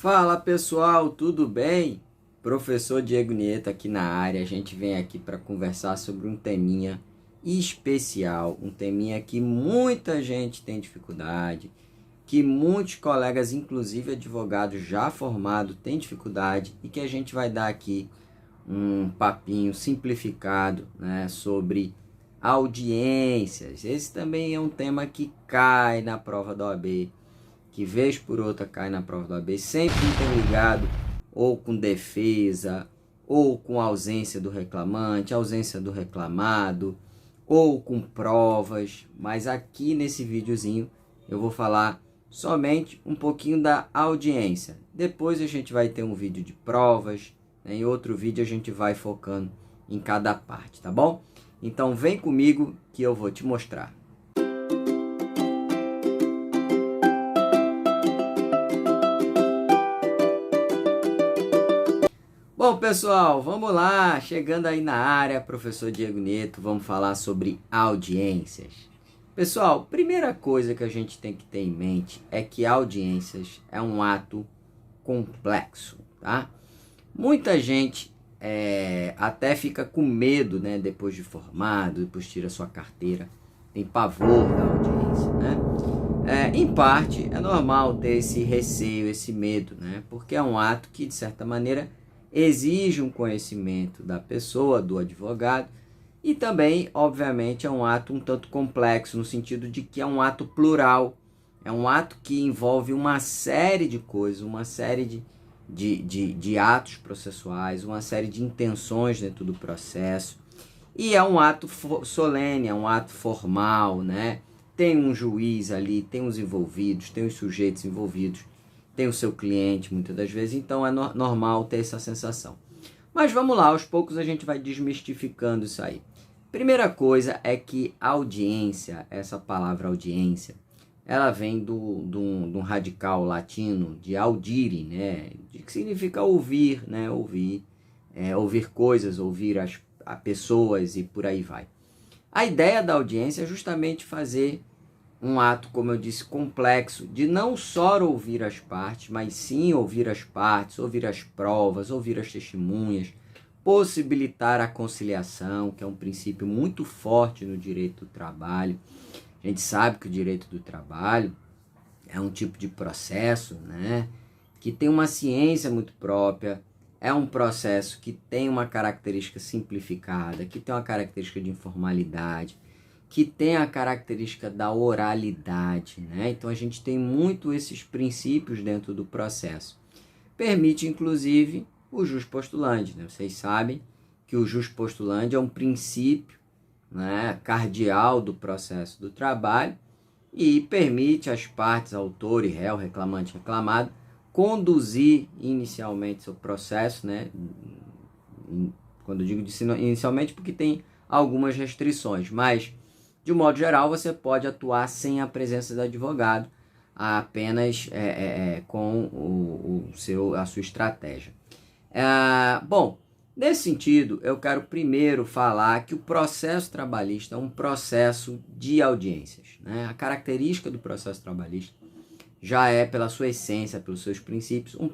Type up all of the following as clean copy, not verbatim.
Fala pessoal, tudo bem? Professor Diego Nieto aqui na área. A gente vem aqui para conversar sobre um teminha especial, um teminha que muita gente tem dificuldade, que muitos colegas, inclusive advogados já formados, têm dificuldade e que a gente vai dar aqui um papinho simplificado, né, sobre audiências. Esse também é um tema que cai na prova da OAB, que vez por outra cai na prova da OAB, sempre interligado ou com defesa, ou com ausência do reclamante, ausência do reclamado, ou com provas. Mas aqui nesse videozinho eu vou falar somente um pouquinho da audiência. Depois a gente vai ter um vídeo de provas, né? Em outro vídeo a gente vai focando em cada parte, tá bom? Então vem comigo que eu vou te mostrar. Bom, pessoal, vamos lá. Chegando aí na área, professor Diego Nieto, vamos falar sobre audiências. Pessoal, primeira coisa que a gente tem que ter em mente é que audiências é um ato complexo, tá? Muita gente até fica com medo, né? Depois de formado, depois tira sua carteira, tem pavor da audiência, né? Em parte, é normal ter esse receio, esse medo, né? Porque é um ato que, de certa maneira, exige um conhecimento da pessoa, do advogado, e também, obviamente, é um ato um tanto complexo, no sentido de que é um ato plural, é um ato que envolve uma série de coisas, uma série de atos processuais, uma série de intenções dentro do processo, e é um ato solene, é um ato formal, né? Tem um juiz ali, tem os envolvidos, tem os sujeitos envolvidos, tem o seu cliente muitas das vezes, então é normal ter essa sensação. Mas vamos lá, aos poucos a gente vai desmistificando isso aí. Primeira coisa é que audiência, essa palavra audiência, ela vem de um radical latino de audire, né? Que significa ouvir, né? Ouvir coisas, ouvir as pessoas e por aí vai. A ideia da audiência é justamente fazer um ato, como eu disse, complexo, de não só ouvir as partes, mas sim ouvir as partes, ouvir as provas, ouvir as testemunhas, possibilitar a conciliação, que é um princípio muito forte no direito do trabalho. A gente sabe que o direito do trabalho é um tipo de processo, né, que tem uma ciência muito própria, é um processo que tem uma característica simplificada, que tem uma característica de informalidade, que tem a característica da oralidade, né? Então a gente tem muito esses princípios dentro do processo. Permite, inclusive, o jus postulandi, né? Vocês sabem que o jus postulandi é um princípio, né, cardeal do processo do trabalho e permite às partes, autor e réu, reclamante e reclamado, conduzir inicialmente seu processo, né? Quando eu digo inicialmente, porque tem algumas restrições, mas de um modo geral, você pode atuar sem a presença do advogado, apenas com a sua estratégia. Bom, nesse sentido, eu quero primeiro falar que o processo trabalhista é um processo de audiências, né? A característica do processo trabalhista já é, pela sua essência, pelos seus princípios, um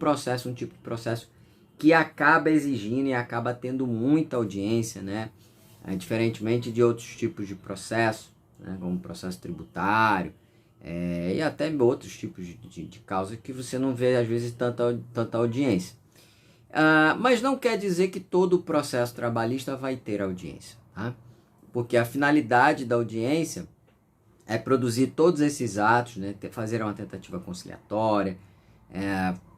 tipo de processo que acaba exigindo e acaba tendo muita audiência, né? Diferentemente de outros tipos de processo, né, como processo tributário, e até outros tipos de causa que você não vê, às vezes, tanta audiência. Mas não quer dizer que todo o processo trabalhista vai ter audiência, tá? Porque a finalidade da audiência é produzir todos esses atos, né, fazer uma tentativa conciliatória,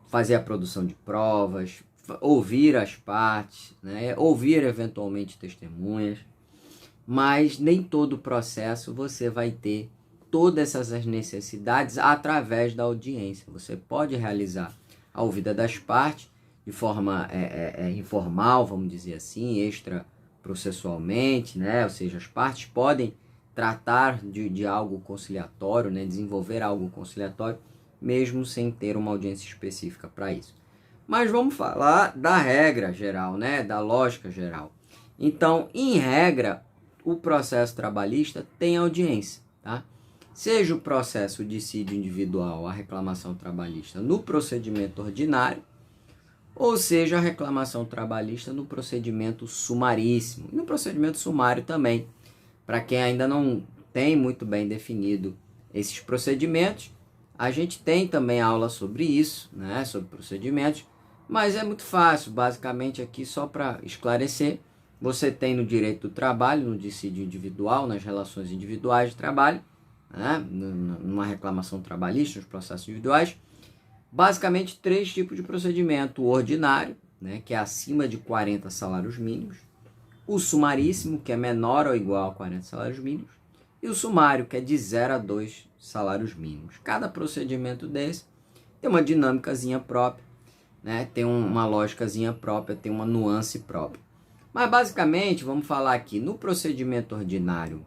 fazer a produção de provas, ouvir as partes, né, ouvir eventualmente testemunhas, mas nem todo o processo você vai ter todas essas necessidades através da audiência. Você pode realizar a ouvida das partes de forma informal, vamos dizer assim, extraprocessualmente, né? Ou seja, as partes podem tratar de algo conciliatório, né? Desenvolver algo conciliatório, mesmo sem ter uma audiência específica para isso. Mas vamos falar da regra geral, né? Da lógica geral. Então, em regra, o processo trabalhista tem audiência, tá? seja o processo dissídio individual, a reclamação trabalhista no procedimento ordinário, ou seja, a reclamação trabalhista no procedimento sumaríssimo. E no procedimento sumário também, para quem ainda não tem muito bem definido esses procedimentos, a gente tem também aula sobre isso, né, sobre procedimentos, mas é muito fácil, basicamente aqui só para esclarecer, você tem no direito do trabalho, no dissídio individual, nas relações individuais de trabalho, né, numa reclamação trabalhista, nos processos individuais, basicamente 3 tipos de procedimento: o ordinário, né, que é acima de 40 salários mínimos, o sumaríssimo, que é menor ou igual a 40 salários mínimos, e o sumário, que é de 0 a 2 salários mínimos. Cada procedimento desse tem uma dinâmicazinha própria, né, tem uma lógicazinha própria, tem uma nuance própria. Mas basicamente, vamos falar aqui, no procedimento ordinário,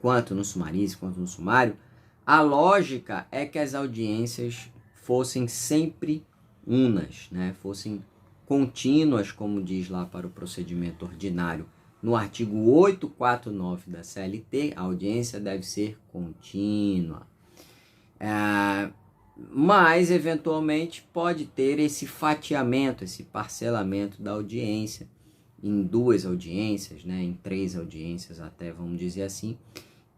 quanto no sumaríssimo, quanto no sumário, a lógica é que as audiências fossem sempre unas, né? Fossem contínuas, como diz lá para o procedimento ordinário. No artigo 849 da CLT, a audiência deve ser contínua. Mas, eventualmente, pode ter esse fatiamento, esse parcelamento da audiência em 2 audiências, né? Em 3 audiências até, vamos dizer assim,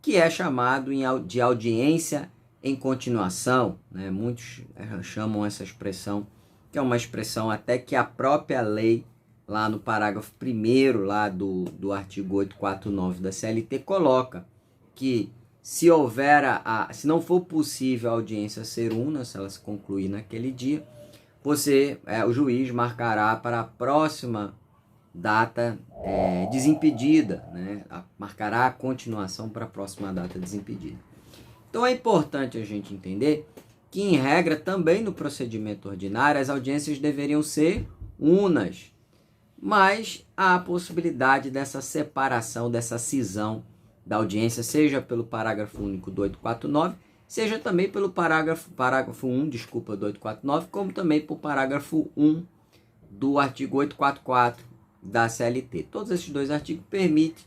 que é chamado de audiência em continuação, né? Muitos chamam essa expressão, que é uma expressão até que a própria lei, lá no parágrafo 1º lá do artigo 849 da CLT, coloca que se se não for possível a audiência ser una, se ela se concluir naquele dia, o juiz marcará para a próxima data desimpedida, né? Marcará a continuação para a próxima data desimpedida. Então é importante a gente entender que, em regra, também no procedimento ordinário, as audiências deveriam ser unas, mas há a possibilidade dessa separação, dessa cisão da audiência, seja pelo parágrafo único do 849, seja também pelo parágrafo 1, do 849, como também por parágrafo 1 do artigo 844 da CLT. Todos esses 2 artigos permitem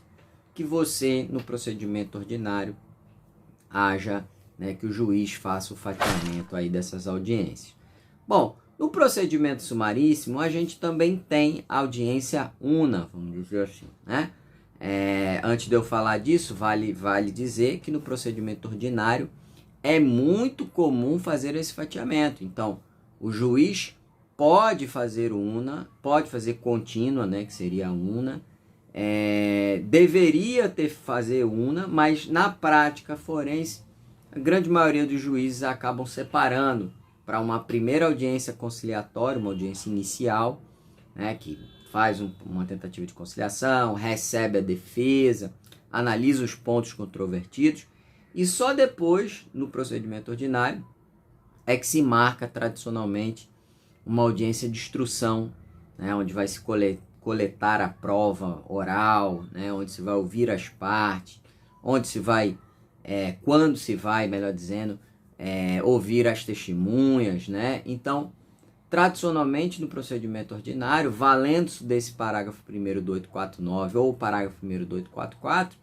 que você, no procedimento ordinário, haja, né, que o juiz faça o fatiamento aí dessas audiências. Bom, no procedimento sumaríssimo, a gente também tem audiência una, vamos dizer assim, né? Antes de eu falar disso, vale dizer que no procedimento ordinário é muito comum fazer esse fatiamento. Então, o juiz pode fazer una, pode fazer contínua, né, que seria una, deveria fazer una, mas na prática forense, a grande maioria dos juízes acabam separando para uma primeira audiência conciliatória, uma audiência inicial, né, que faz uma tentativa de conciliação, recebe a defesa, analisa os pontos controvertidos, e só depois, no procedimento ordinário, é que se marca tradicionalmente uma audiência de instrução, né, onde vai se coletar a prova oral, né, onde se vai ouvir as partes, onde se vai, quando se vai, melhor dizendo, ouvir as testemunhas, né? Então, tradicionalmente no procedimento ordinário, valendo-se desse parágrafo 1º do 849 ou o parágrafo 1º do 844,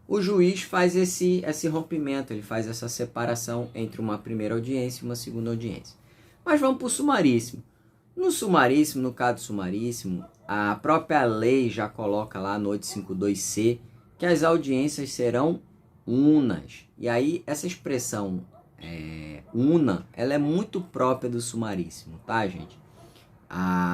o juiz faz esse rompimento, ele faz essa separação entre uma primeira audiência e uma segunda audiência. Mas vamos para o sumaríssimo. No sumaríssimo, no caso sumaríssimo, a própria lei já coloca lá no 852C que as audiências serão unas. E aí essa expressão una, ela é muito própria do sumaríssimo, tá, gente?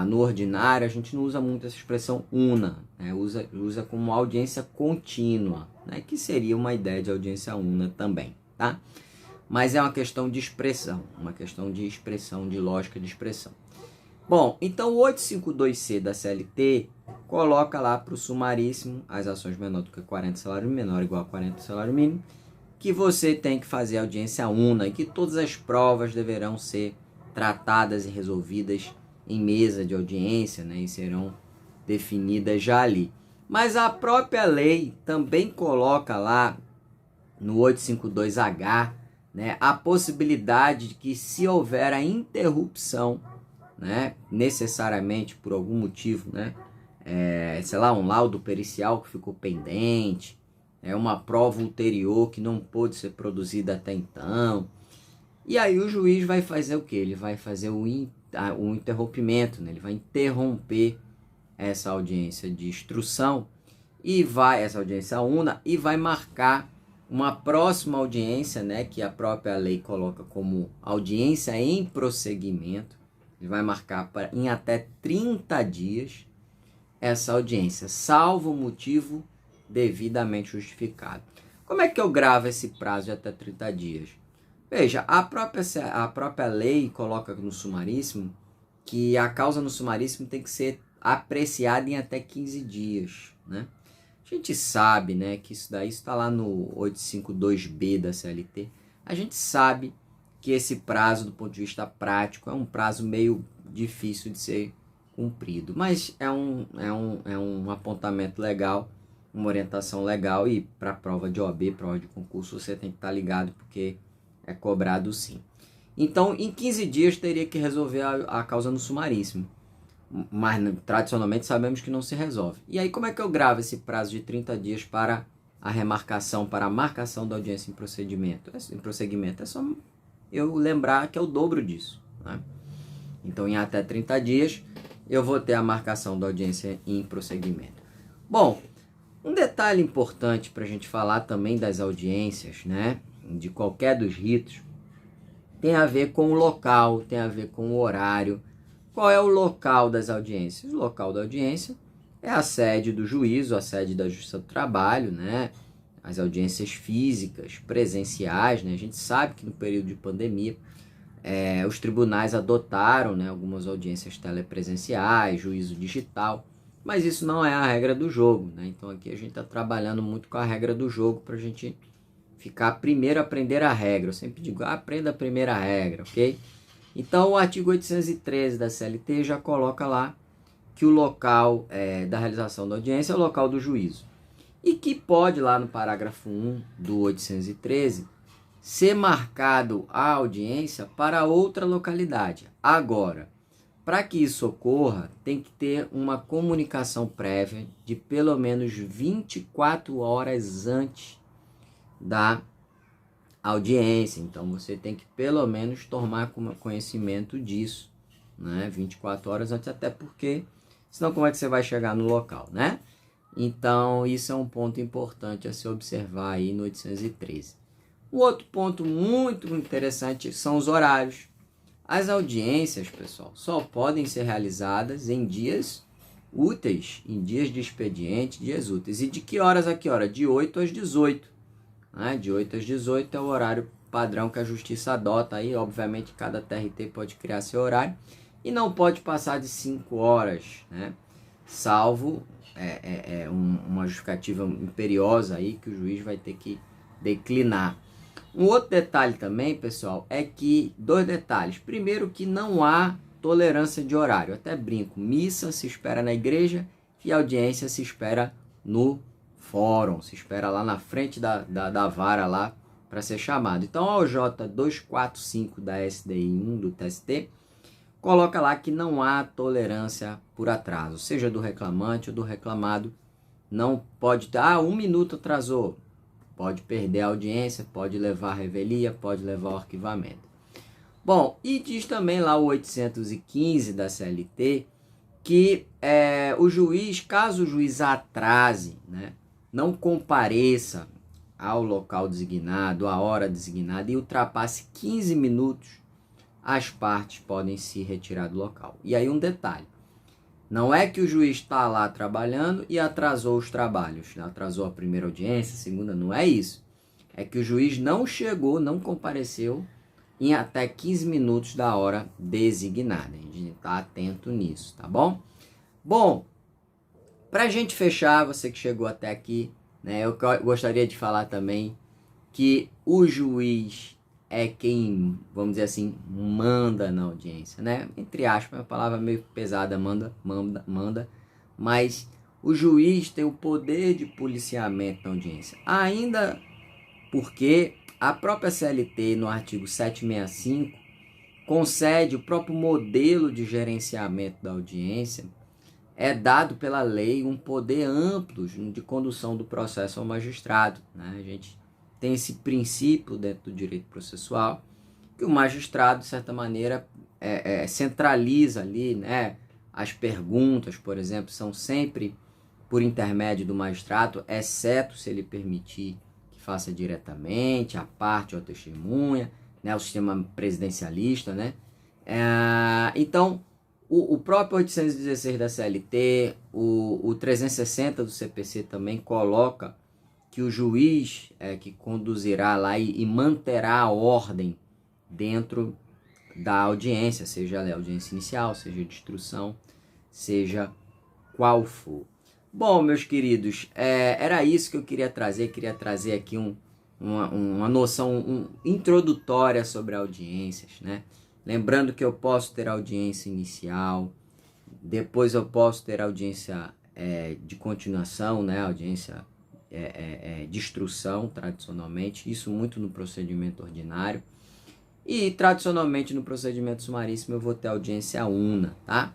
No ordinário a gente não usa muito essa expressão una, né? Usa como audiência contínua, né? Que seria uma ideia de audiência una também, tá? Mas é uma questão de expressão, de lógica de expressão. Bom, então o 852C da CLT coloca lá para o sumaríssimo as ações menor do que 40 salário menor ou igual a 40 salário mínimo, que você tem que fazer audiência una e que todas as provas deverão ser tratadas e resolvidas em mesa de audiência, né, e serão definidas já ali. Mas a própria lei também coloca lá no 852H, né, a possibilidade de que, se houver a interrupção, né, necessariamente por algum motivo, né, sei lá, um laudo pericial que ficou pendente, é uma prova ulterior que não pôde ser produzida até então. E aí o juiz vai fazer o quê? Ele vai fazer o interrompimento, né? Ele vai interromper essa audiência de instrução essa audiência una, e vai marcar uma próxima audiência, né, que a própria lei coloca como audiência em prosseguimento. Ele vai marcar em até 30 dias essa audiência, salvo motivo devidamente justificado. Como é que eu gravo esse prazo de até 30 dias? Veja, a própria lei coloca no sumaríssimo que a causa no sumaríssimo tem que ser apreciada em até 15 dias, né? A gente sabe, né, que isso daí está lá no 852B da CLT. A gente sabe que esse prazo, do ponto de vista prático, é um prazo meio difícil de ser cumprido. Mas é um apontamento legal, uma orientação legal. E para a prova de OAB, prova de concurso, você tem que estar ligado, porque é cobrado sim. Então, em 15 dias, teria que resolver a causa no sumaríssimo. Mas tradicionalmente sabemos que não se resolve. E aí como é que eu gravo esse prazo de 30 dias para a remarcação, para a marcação da audiência em prosseguimento? É só eu lembrar que é o dobro disso, né? Então em até 30 dias eu vou ter a marcação da audiência em prosseguimento. Bom, um detalhe importante para a gente falar também das audiências, né, de qualquer dos ritos, tem a ver com o local, tem a ver com o horário. Qual é o local das audiências? O local da audiência é a sede do juízo, a sede da Justiça do Trabalho, né? As audiências físicas, presenciais, né? A gente sabe que no período de pandemia os tribunais adotaram, né, algumas audiências telepresenciais, juízo digital, mas isso não é a regra do jogo, né? Então aqui a gente está trabalhando muito com a regra do jogo para a gente primeiro aprender a regra. Eu sempre digo, aprenda a primeira regra, ok? Então, o artigo 813 da CLT já coloca lá que o local da realização da audiência é o local do juízo. E que pode, lá no parágrafo 1 do 813, ser marcado a audiência para outra localidade. Agora, para que isso ocorra, tem que ter uma comunicação prévia de pelo menos 24 horas antes da audiência. Então você tem que pelo menos tomar conhecimento disso, né? 24 horas antes, até porque senão como é que você vai chegar no local, né? Então isso é um ponto importante a se observar aí no 813. Um outro ponto muito interessante são os horários. As audiências, pessoal, só podem ser realizadas em dias úteis, em dias de expediente, dias úteis. E de que horas a que hora? De 8 às 18. De 8 às 18 é o horário padrão que a justiça adota aí. Obviamente cada TRT pode criar seu horário e não pode passar de 5 horas, né? Salvo uma justificativa imperiosa aí que o juiz vai ter que declinar. Um outro detalhe também, pessoal, é que, 2 detalhes. Primeiro, que não há tolerância de horário. Eu até brinco, missa se espera na igreja e audiência se espera no fórum, se espera lá na frente da vara lá para ser chamado. Então, a OJ 245 da SDI 1 do TST coloca lá que não há tolerância por atraso, seja do reclamante ou do reclamado. Não pode ter, 1 minuto atrasou, pode perder a audiência, pode levar a revelia, pode levar o arquivamento. Bom, e diz também lá o 815 da CLT que o juiz, caso o juiz atrase, né, não compareça ao local designado, à hora designada e ultrapasse 15 minutos, as partes podem se retirar do local. E aí um detalhe, não é que o juiz está lá trabalhando e atrasou os trabalhos, né? Atrasou a primeira audiência, a segunda, não é isso. É que o juiz não chegou, não compareceu em até 15 minutos da hora designada. A gente está atento nisso, tá bom? Bom, para a gente fechar, você que chegou até aqui, né, eu gostaria de falar também que o juiz é quem, vamos dizer assim, manda na audiência, né? Entre aspas, é uma palavra meio pesada, manda, mas o juiz tem o poder de policiamento na audiência. Ainda porque a própria CLT, no artigo 765, concede o próprio modelo de gerenciamento da audiência é dado pela lei um poder amplo de condução do processo ao magistrado, né? A gente tem esse princípio dentro do direito processual, que o magistrado, de certa maneira, centraliza ali, né? As perguntas, por exemplo, são sempre por intermédio do magistrado, exceto se ele permitir que faça diretamente, a parte ou a testemunha, né? O sistema presidencialista, né? Então, o próprio 816 da CLT, o 360 do CPC também coloca que o juiz que conduzirá lá e manterá a ordem dentro da audiência, seja a audiência inicial, seja de instrução, seja qual for. Bom, meus queridos, era isso que eu queria trazer aqui uma noção introdutória sobre audiências, né? Lembrando que eu posso ter audiência inicial, depois eu posso ter audiência de continuação, né? Audiência de instrução, tradicionalmente, isso muito no procedimento ordinário. E, tradicionalmente, no procedimento sumaríssimo, eu vou ter audiência una, tá?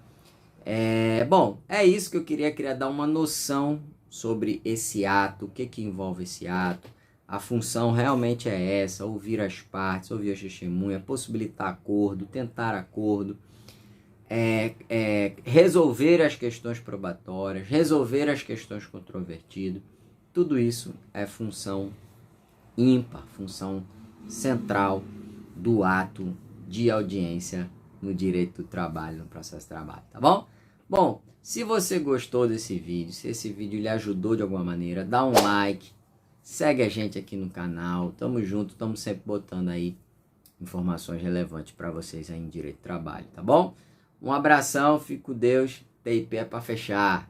Bom, é isso que eu queria dar uma noção sobre esse ato, o que envolve esse ato. A função realmente é essa, ouvir as partes, ouvir as testemunhas, possibilitar acordo, tentar acordo, resolver as questões probatórias, resolver as questões controvertidas. Tudo isso é função ímpar, função central do ato de audiência no direito do trabalho, no processo de trabalho, tá bom? Bom, se você gostou desse vídeo, se esse vídeo lhe ajudou de alguma maneira, dá um like, segue a gente aqui no canal, tamo junto, estamos sempre botando aí informações relevantes para vocês aí em direito do trabalho, tá bom? Um abração, fique com Deus, TIP é para fechar.